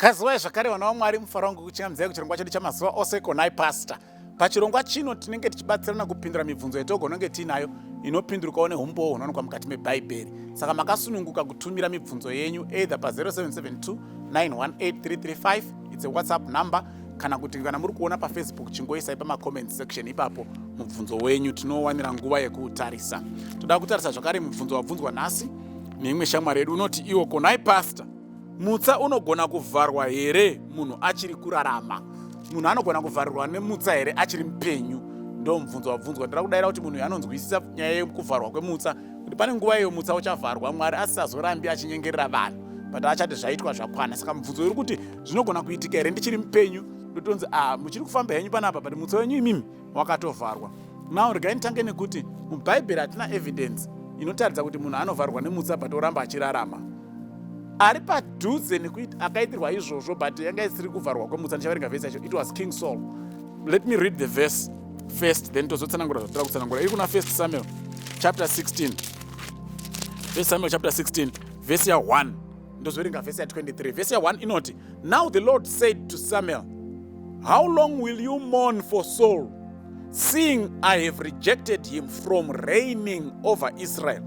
Kaziwai zvakare vana vaMwari mufaro wangu kuchingamdzai kuchirongwa chedu chamazuva ose konai pastor. Pachirongwa chino tinenge tichibatsirana kupindura mibvunzo yetogononge tinayo inopindurukawo neumbowo hunowanikwa mukati meBhaibheri. Saka makasununguka kutumira mibvunzo yenyu either pa 0772918335 it's a WhatsApp number, kana kuti kana muri kuona paFacebook chingoisai pama-comment section ipapo mubvunzo wenyu, tinowanira nguva yekuutarisa. Toda kutarisa zvakare mubvunzo wabvunzwa nhasi neimwe shamwari yedu unoti, iwo konai pastor, Mutsa unogona kuvharwa here munhu achiri kurarama? Munhu anogona kuvharirwa nemutsa here achiri mupenyu? Ndo mubvunzo wabvunzwa. Ndira kudayira kuti munhu anonzwisisa nyaya yekuvharwa kwemutsa, kuti pane nguva iyo mutsa uchavharwa, Mwari asisazorambi achinyengerera vanhu, but achati zvaitwa zvakwana. Saka mubvunzo uri kuti zvinogona kuitika here ndichiri mupenyu? Ndotonzi muchiri kufamba henyu panapa, but mutsa wenyu imimi wakatovharwa. Now regai nditange nekuti muBhaibheri hatina evidence inotaridza kuti munhu anovharwa nemutsa but oramba achirarama. Ari padhuze nekuti akaitirwa izvozvo, but yanga isiri kuvharwa kwemutsa. Ndichaverenga vhesi yacho. It was King Saul. Let me read the verse first, then tozotsanangura zvatira kutsanangura. Iri kuna 1 Samuel chapter 16. 1 Samuel chapter 16 verse ya 1. Ndozoverenga verse ya 23. Verse ya 1 inoti, now the Lord said to Samuel, how long will you mourn for Saul, seeing I have rejected him from reigning over Israel?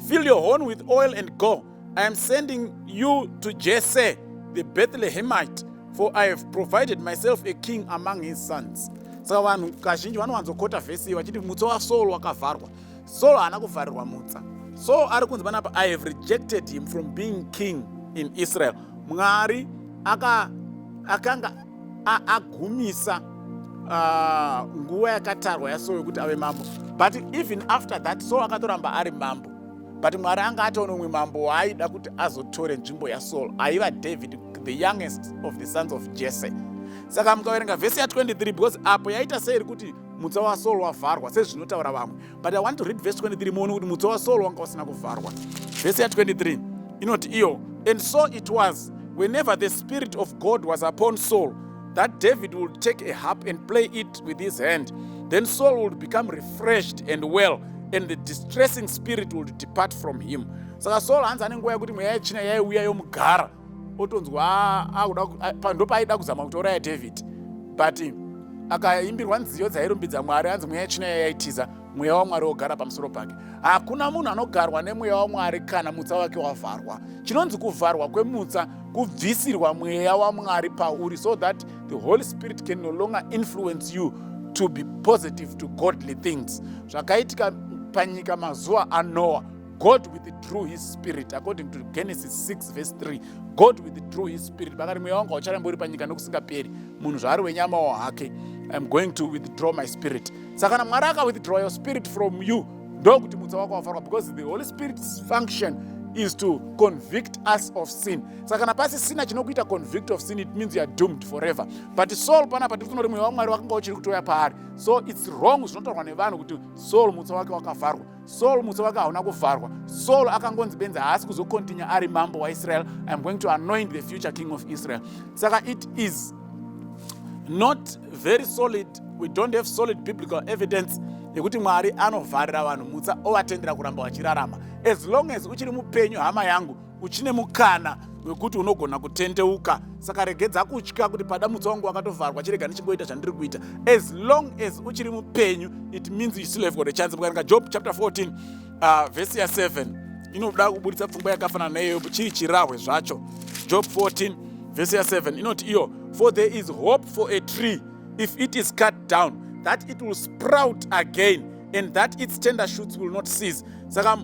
Fill your horn with oil and go. I am sending you to Jesse the Bethlehemite, for I have provided myself a king among his sons. Saka vanhu kazhinji vanowanzokota vhesi iyi vachiti mutsa waSaul wakavharwa. Saul haana kuvharirwa mutsa. Saul ari kunzi panapa, I have rejected him from being king in Israel. Mwari akanga agumisa nguva yakatarwa yaSaul yokuti ave mambo. But even after that, Saul akatoramba ari mambo. But Mwari anga ataona umwe mambo waaida kuti azotore nzvimbo yaSaul, aiva David, the youngest of the sons of Jesse. Saka mukaverenga vhesi ya 23, because apo yaita seiri kuti mutsa waSaul wavharwa sezvinotaura vamwe. But I want to read verse 23 muone kuti mutsa waSaul wanga usina kuvharwa. Vhesi ya 23 inoti iyo, and so it was, whenever the Spirit of God was upon Saul, that David would take a harp and play it with his hand. Then Saul would become refreshed and well, and the distressing spirit would depart from him. Saka Saul hanzi ane nguva yekuti mweya yechina yaiuya yomugara, otonzwa ndo paaida kuzama kutouraya David. But akaimbirwa nziyo dzairumbidza Mwari, hanzi mweya yechina yaitiza, mweya waMwari wogara pamusoro pake. Hakuna munhu anogarwa nemweya waMwari kana mutsa wake wavharwa. Chinonzi kuvharwa kwemutsa kubvisirwa mweya waMwari pauri, so that the Holy Spirit can no longer influence you to be positive to godly things. Zvakaitika panyika mazuva aNoah, God withdrew his spirit, according to Genesis 6 verse 3. God withdrew his spirit. Bakati mweya wanga ucharamba uri panyika nokusingaperi, munhu zvaari wenyama hake, I'm going to withdraw my spirit. Saka kana Mwari withdraw your spirit from you, ndokuti mutsa wako wavharwa, because the Holy Spirit's function is to convict us of sin. Saka kana pasisina chinokuita convict of sin, it means you are doomed forever. But Saul panapa tiri mweya waMwari wakanga uchiri kutoya paari. So it's wrong zvinotaurwa nevanhu kuti Saul mutsa wake wakavharwa. Saul mutsa wake hauna kuvharwa. Saul akangonzi benzi haasi kuzokontinua ari mambo waIsrael. I am going to anoint the future king of Israel. Saka it is not very solid. We don't have solid biblical evidence yekuti Mwari anovharira vanhu mutsa ovatendera kuramba vachirarama. As long as uchiri mupenyu, hama yangu, uchine mukana wekuti unogona kutendeuka. Saka regedza kutya kuti pada mutsa wangu wakatovharwa, chirega ndichingoita zvandiri kuita. As long as uchiri mupenyu, it means you still have got a chance. Mukaverenga Job chapter 14 verse ya 7 inoda kuburitsa pfungwa yakafanana neyo chiri chirahwe zvacho. Job 14 verse ya 7 inoti iyo, for there is hope for a tree if it is cut down, that it will sprout again, and that its tender shoots will not cease. Saka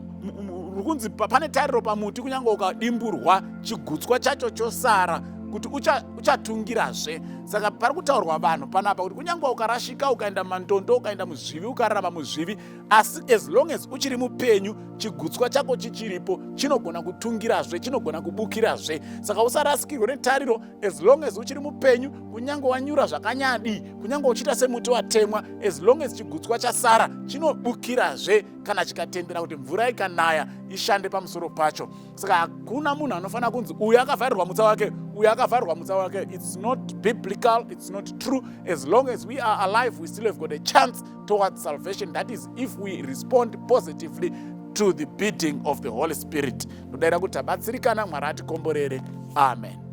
rukunzi pane tariro pamuti kunyange ukadimburwa chigutswa chacho chosara kuti uchatungirazve. Saka pari kutaurwa vanhu panapa kuti kunyange ukarashika ukaenda mandondo ukaenda muzvivi ukararama muzvivi, asi as long as uchiri mupenyu, chigutswa chako chichiripo, chinogona kutungirazve, chinogona kubukirazve. Saka usarasikirwe netariro. As long as uchiri mupenyu, kunyange wanyura zvakanyadi, kunyange uchiita semuti watemwa, as long as chigutswa chasara, chinobukirazve kana chikatendera kuti mvura ikanaya ishande pamusoro pacho. Saka hakuna munhu anofanira kunzi uyu akavharirwa mutsa wake, uyu akavharirwa mutsa wake. It's not biblical, it's not true. As long as we are alive, we still have got a chance towards salvation. That is if we respond positively to the bidding of the Holy Spirit. Todaira kuti tabatsirikana, Mwari atikomborere. Amen.